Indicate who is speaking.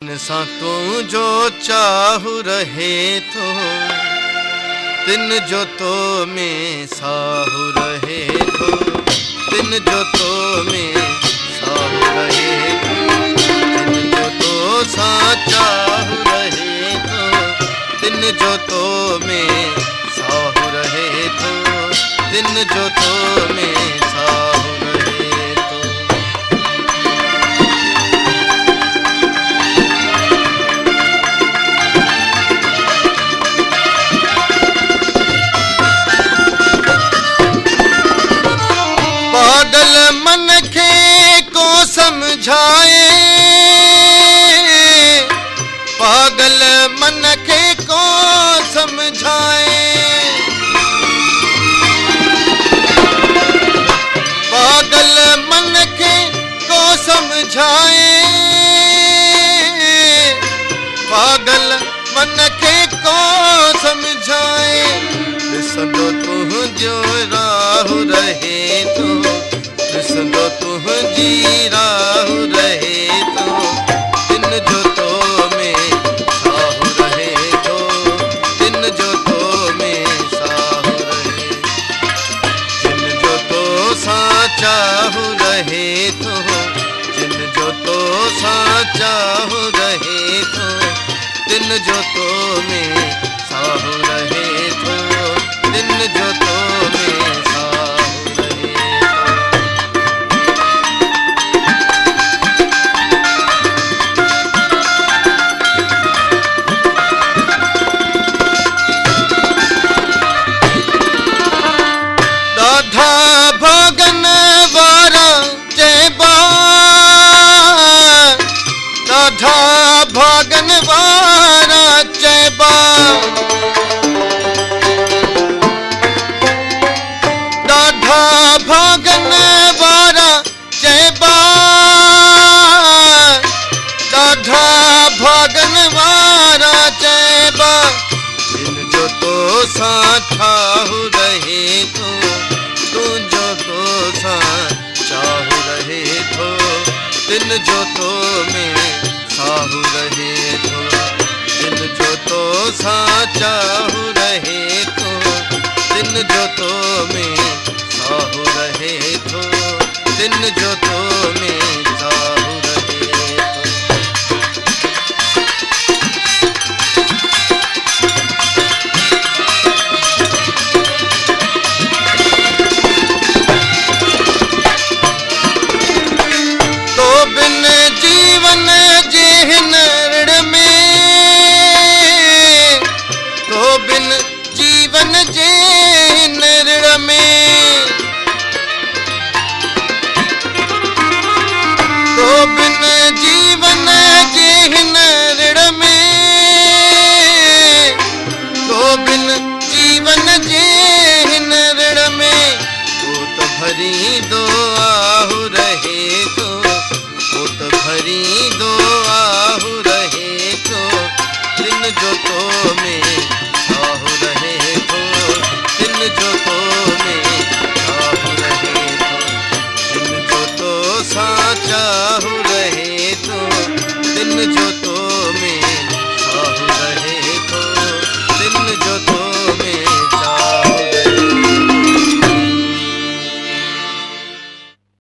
Speaker 1: सा तू जो चाहू रहे तो तिन जो तो में साहू रहे तो तिन जो तो में साहू रहे तिन जो तो सा चाहू रहे तो तिन जो तो में साहू रहे तो तिन जो तो में साहू रहे तो। पागल मन के को समझाए, पागल मन के को समझाए, पागल मन के को समझाए, पागल मन के को समझाए। सदो तू जो राहु रहे तो सदो तू जी राहु रहे तो तिन जो तो में साहू रहे तो तिन जो तो में साहू रहे जिन जो तो सा चाहू रहे तो जिन जो तो सा चाहू रहे तो तिन जो तो में साहू रहे तो तिन जो तो में साहू रहे दाधा भगन वारा चेबा, दाधा भगन वारा चेबा, दाधा भगन वारा चेबा, दाधा भगन वारा चेबा। जिन जो तो सा ठाहू रहे तो तू जो तो सा चाहू रहे तो तिन जो तो में साहू रहे तो तिन जो तो सा चाहू रहे तो तिन जो तो में साहू रहे तो तिन जो तो में साहू रहे तो। तो बिन जीवन जेहन ऋण में, तो बिन जीवन जे